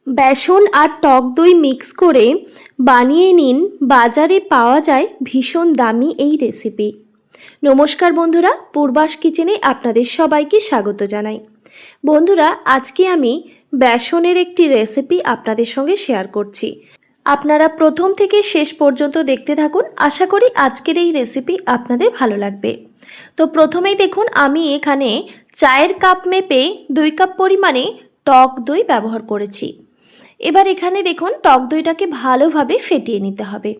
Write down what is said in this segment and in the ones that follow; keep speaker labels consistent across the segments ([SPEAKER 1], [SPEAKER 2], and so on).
[SPEAKER 1] বেসন আর টক দই মিক্স করে বানিয়ে নিন, বাজারে পাওয়া যায় ভীষণ দামি এই রেসিপি। নমস্কার বন্ধুরা, পূর্বাস কিচেনে আপনাদের সবাইকে স্বাগত জানাই। বন্ধুরা, আজকে আমি বেসনের একটি রেসিপি আপনাদের সঙ্গে শেয়ার করছি। আপনারা প্রথম থেকে শেষ পর্যন্ত দেখতে থাকুন, আশা করি আজকের এই রেসিপি আপনাদের ভালো লাগবে। তো প্রথমেই দেখুন, আমি এখানে চায়ের কাপ মেপে 2 কাপ পরিমাণে টক দই ব্যবহার করেছি। এবার এখানে দেখুন, টক দইটাকে ভালোভাবে ফেটিয়ে নিতে হবে।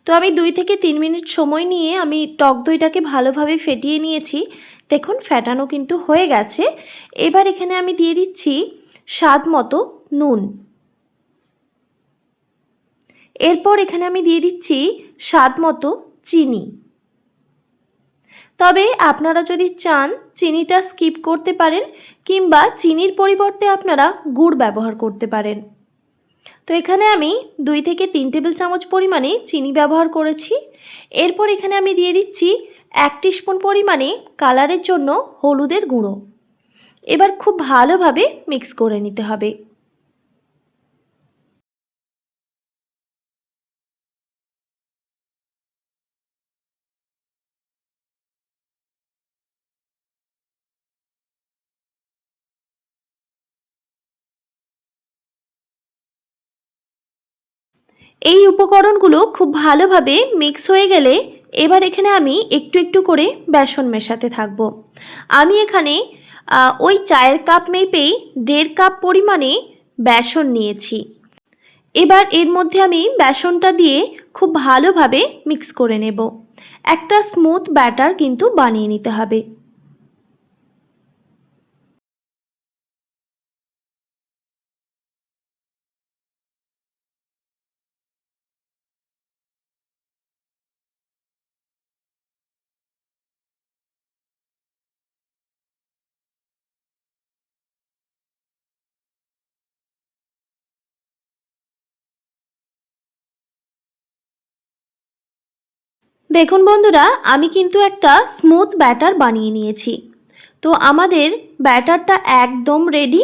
[SPEAKER 1] তো আমি 2 থেকে 3 মিনিট সময় নিয়ে আমি টক দইটাকে ভালোভাবে ফেটিয়ে নিয়েছি। দেখুন, ফেটানো কিন্তু হয়ে গেছে। এবার এখানে আমি দিয়ে দিচ্ছি স্বাদ মতো নুন। এরপর এখানে আমি দিয়ে দিচ্ছি স্বাদ মতো চিনি। তবে আপনারা যদি চান চিনিটা স্কিপ করতে পারেন, কিংবা চিনির পরিবর্তে আপনারা গুড় ব্যবহার করতে পারেন। তো এখানে আমি 2 থেকে 3 টেবিল চামচ পরিমাণে চিনি ব্যবহার করেছি। এরপর এখানে আমি দিয়ে দিচ্ছি 1 টিস্পুন পরিমাণে কালারের জন্য হলুদের গুঁড়ো। এবার খুব ভালোভাবে মিক্স করে নিতে হবে। এই উপকরণগুলো খুব ভালোভাবে মিক্স হয়ে গেলে এবার এখানে আমি একটু একটু করে বেসন মেশাতে থাকব। আমি এখানে ওই চায়ের কাপ মেপেই 1.5 কাপ পরিমাণে বেসন নিয়েছি। এবার এর মধ্যে আমি বেসনটা দিয়ে খুব ভালোভাবে মিক্স করে নেব। একটা স্মুথ ব্যাটার কিন্তু বানিয়ে নিতে হবে। দেখুন বন্ধুরা, আমি কিন্তু একটা স্মুথ ব্যাটার বানিয়ে নিয়েছি। তো আমাদের ব্যাটারটা একদম রেডি।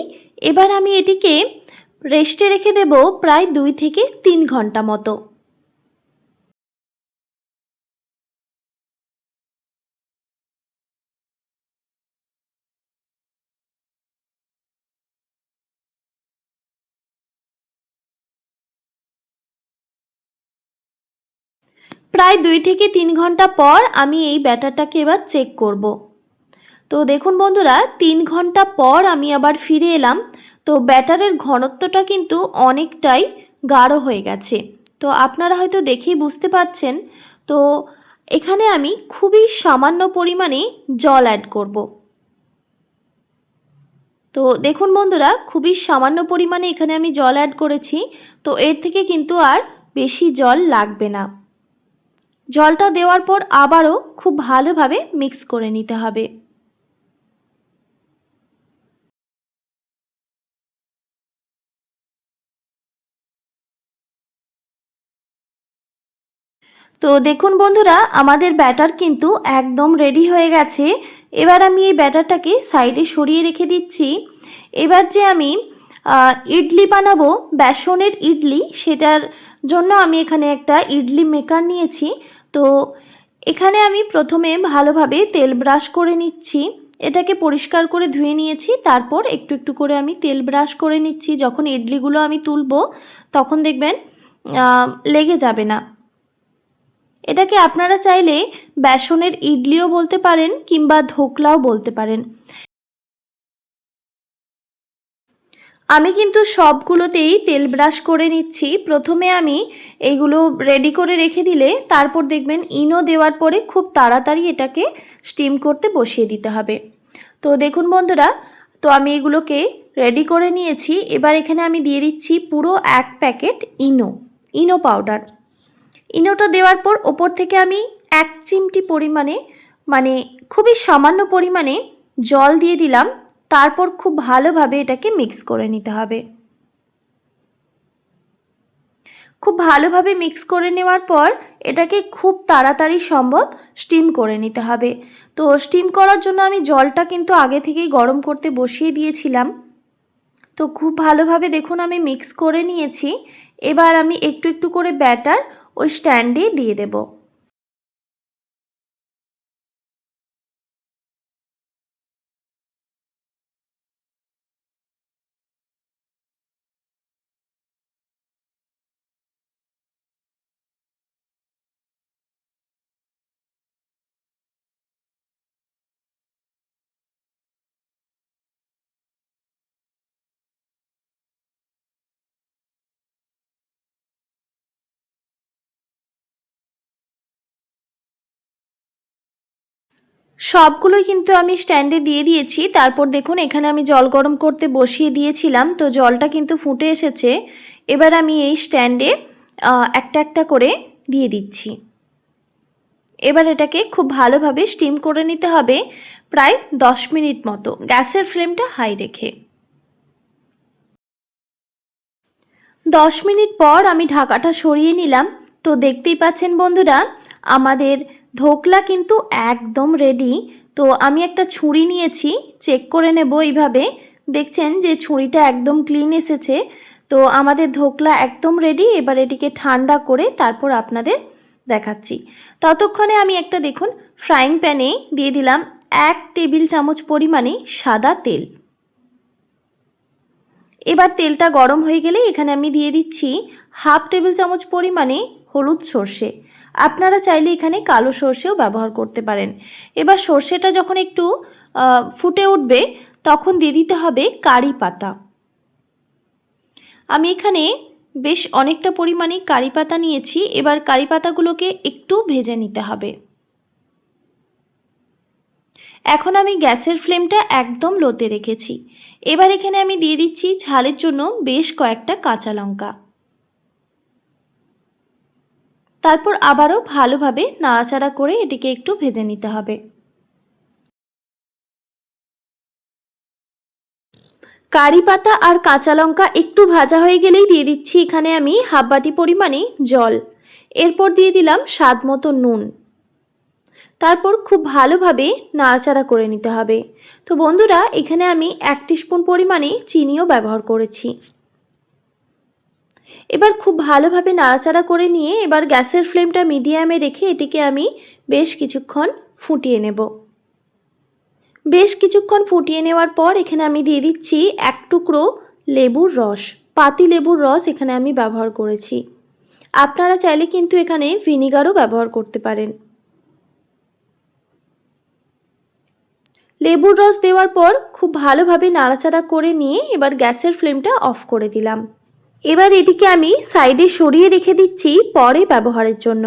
[SPEAKER 1] এবার আমি এটিকে রেস্টে রেখে দেব প্রায় 2 থেকে 3 ঘন্টা মতো। প্রায় 2 থেকে 3 ঘন্টা পর আমি এই ব্যাটারটাকে এবার চেক করব। তো দেখুন বন্ধুরা, 3 ঘন্টা পর আমি আবার ফিরে এলাম। তো ব্যাটারের ঘনত্বটা কিন্তু অনেকটাই গাঢ় হয়ে গেছে। তো আপনারা হয়তো দেখেই বুঝতে পারছেন। তো এখানে আমি খুবই সামান্য পরিমাণে জল অ্যাড করব। তো দেখুন বন্ধুরা, খুবই সামান্য পরিমাণে এখানে আমি জল অ্যাড করেছি। তো এর থেকে কিন্তু আর বেশি জল লাগবে না। জলটা দেওয়ার পর আবারও খুব ভালোভাবে মিক্স করে নিতে হবে। তো দেখুন বন্ধুরা, আমাদের ব্যাটার কিন্তু একদম রেডি হয়ে গেছে। এবার আমি এই ব্যাটারটাকে সাইডে সরিয়ে রেখে দিচ্ছি। এবার যে আমি ইডলি বানাবো, বেসনের ইডলি, সেটার জন্য আমি এখানে একটা ইডলি মেকার নিয়েছি। তো এখানে আমি প্রথমে ভালোভাবে তেল ব্রাশ করে নিচ্ছি। এটাকে পরিষ্কার করে ধুয়ে নিয়েছি। তারপর একটু একটু করে আমি তেল ব্রাশ করে নিচ্ছি। যখন ইডলিগুলো আমি তুলবো তখন দেখবেন লেগে যাবে না। এটাকে আপনারা চাইলে বেসনের ইডলিও বলতে পারেন, কিংবা ধোকলাও বলতে পারেন। আমি কিন্তু সবগুলোতেই তেল ব্রাশ করে নিচ্ছি। প্রথমে আমি এইগুলো রেডি করে রেখে দিলে তারপর দেখবেন ইনো দেওয়ার পরে খুব তাড়াতাড়ি এটাকে স্টিম করতে বসিয়ে দিতে হবে। তো দেখুন বন্ধুরা, তো আমি এগুলোকে রেডি করে নিয়েছি। এবার এখানে আমি দিয়ে দিচ্ছি পুরো 1 প্যাকেট ইনো পাউডার। ইনোটা দেওয়ার পর ওপর থেকে আমি 1 চিমটি পরিমাণে, মানে খুবই সামান্য পরিমাণে জল দিয়ে দিলাম। তারপর খুব ভালোভাবে এটাকে মিক্স করে নিতে হবে। খুব ভালোভাবে মিক্স করে নেওয়ার পর এটাকে খুব তাড়াতাড়ি সম্ভব স্টিম করে নিতে হবে। তো স্টিম করার জন্য আমি জলটা কিন্তু আগে থেকেই গরম করতে বসিয়ে দিয়েছিলাম। তো খুব ভালোভাবে দেখুন আমি মিক্স করে নিয়েছি। এবার আমি একটু একটু করে ব্যাটার ওই স্ট্যান্ডে দিয়ে দেব। সবগুলোই কিন্তু আমি স্ট্যান্ডে দিয়ে দিয়েছি। তারপর দেখুন এখানে আমি জল গরম করতে বসিয়ে দিয়েছিলাম, তো জলটা কিন্তু ফুটে এসেছে। এবার আমি এই স্ট্যান্ডে একটা একটা করে দিয়ে দিচ্ছি। এবার এটাকে খুব ভালোভাবে স্টিম করে নিতে হবে প্রায় 10 মিনিট মতো, গ্যাসের ফ্লেমটা হাই রেখে। 10 মিনিট পর আমি ঢাকাটা সরিয়ে নিলাম। তো দেখতেই পাচ্ছেন বন্ধুরা, আমাদের ধোকলা কিন্তু একদম রেডি। তো আমি একটা ছুরি নিয়েছি, চেক করে নেব এইভাবে। দেখছেন যে ছুরিটা একদম ক্লিন এসেছে। তো আমাদের ধোকলা একদম রেডি। এবার এটিকে ঠান্ডা করে তারপর আপনাদের দেখাচ্ছি। ততক্ষণে আমি একটা দেখুন ফ্রাইং প্যানে দিয়ে দিলাম 1 টেবিল চামচ পরিমাণে সাদা তেল। এবার তেলটা গরম হয়ে গেলে এখানে আমি দিয়ে দিচ্ছি 1/2 টেবিল চামচ পরিমাণে হলুদ সর্ষে। আপনারা চাইলে এখানে কালো সর্ষেও ব্যবহার করতে পারেন। এবার সর্ষেটা যখন একটু ফুটে উঠবে তখন দিয়ে দিতে হবে কারি পাতা। আমি এখানে বেশ অনেকটা পরিমাণে কারি পাতা নিয়েছি। এবার কারি পাতাগুলোকে একটু ভেজে নিতে হবে। এখন আমি গ্যাসের ফ্লেমটা একদম লোতে রেখেছি। এবার এখানে আমি দিয়ে দিচ্ছি ঝালের জন্য বেশ কয়েকটা কাঁচা লঙ্কা। তারপর আবারও ভালোভাবে নাড়াচাড়া করে এটিকে একটু ভেজে নিতে হবে। কারি পাতা আর কাঁচা লঙ্কা একটু ভাজা হয়ে গেলেই দিয়ে দিচ্ছি এখানে আমি 1/2 বাটি পরিমাণে জল। এরপর দিয়ে দিলাম স্বাদ মতো নুন। তারপর খুব ভালোভাবে নাড়াচাড়া করে নিতে হবে। তো বন্ধুরা, এখানে আমি 1 টিস্পুন পরিমাণে চিনিও ব্যবহার করেছি। এবার খুব ভালোভাবে নাড়াচাড়া করে নিয়ে এবার গ্যাসের ফ্লেমটা মিডিয়ামে রেখে এটিকে আমি বেশ কিছুক্ষণ ফুটিয়ে নেব। বেশ কিছুক্ষণ ফুটিয়ে নেওয়ার পর এখানে আমি দিয়ে দিচ্ছি 1 টুকরো লেবুর রস। পাতি লেবুর রস এখানে আমি ব্যবহার করেছি। আপনারা চাইলে কিন্তু এখানে ভিনিগারও ব্যবহার করতে পারেন। লেবুর রস দেওয়ার পর খুব ভালোভাবে নাড়াচাড়া করে নিয়ে এবার গ্যাসের ফ্লেমটা অফ করে দিলাম। এবার এটিকে আমি সাইডে সরিয়ে রেখে দিচ্ছি পরে ব্যবহারের জন্য।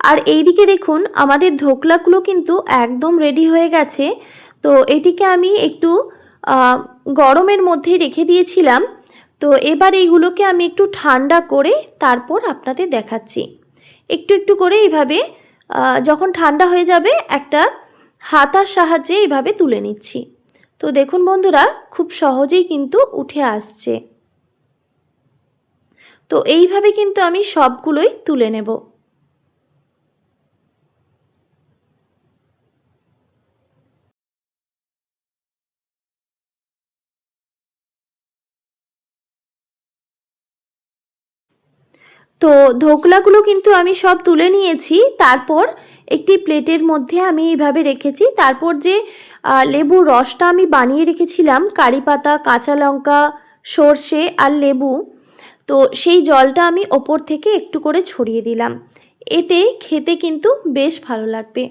[SPEAKER 1] আর এইদিকে দেখুন আমাদের ধোকলাগুলো কিন্তু একদম রেডি হয়ে গেছে। তো এটিকে আমি একটু গরমের মধ্যে রেখে দিয়েছিলাম। তো এবার এইগুলোকে আমি একটু ঠান্ডা করে তারপর আপনাদের দেখাচ্ছি। একটু একটু করে এইভাবে যখন ঠান্ডা হয়ে যাবে একটা হাতার সাহায্যে এইভাবে তুলে নিচ্ছি। তো দেখুন বন্ধুরা, খুব সহজেই কিন্তু উঠে আসছে। তো এইভাবে কিন্তু আমি সবগুলোই তুলে নেব। তো ধোকলাগুলো কিন্তু আমি সব তুলে নিয়েছি। তারপর একটি প্লেটের মধ্যে আমি এইভাবে রেখেছি। তারপর যে লেবুর রসটা আমি বানিয়ে রেখেছিলাম, কারি পাতা, কাঁচা লঙ্কা, সর্ষে আর লেবু, তো সেই জলটা আমি ওপর থেকে একটু করে ছড়িয়ে দিলাম। এতে খেতে কিন্তু বেশ ভালো লাগবে।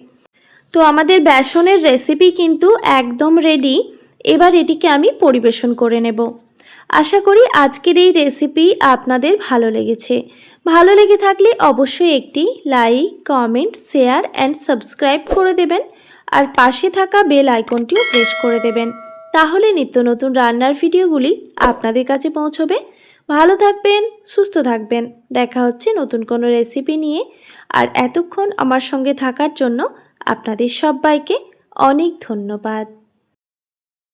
[SPEAKER 1] তো আমাদের বেসনের রেসিপি কিন্তু একদম রেডি। এবার এটিকে আমি পরিবেশন করে নেব। আশা করি আজকের এই রেসিপি আপনাদের ভালো লেগেছে। ভালো লেগে থাকলে অবশ্যই একটি like, comment, share and subscribe করে দেবেন। আর পাশে থাকা বেল আইকনটিও প্রেস করে দেবেন। তাহলে নিত্য নতুন রান্নার ভিডিওগুলি আপনাদের কাছে পৌঁছবে। ভালো থাকবেন, সুস্থ থাকবেন। দেখা হচ্ছে নতুন কোনো রেসিপি নিয়ে। আর এতক্ষণ আমার সঙ্গে থাকার জন্য আপনাদের সবাইকে অনেক ধন্যবাদ।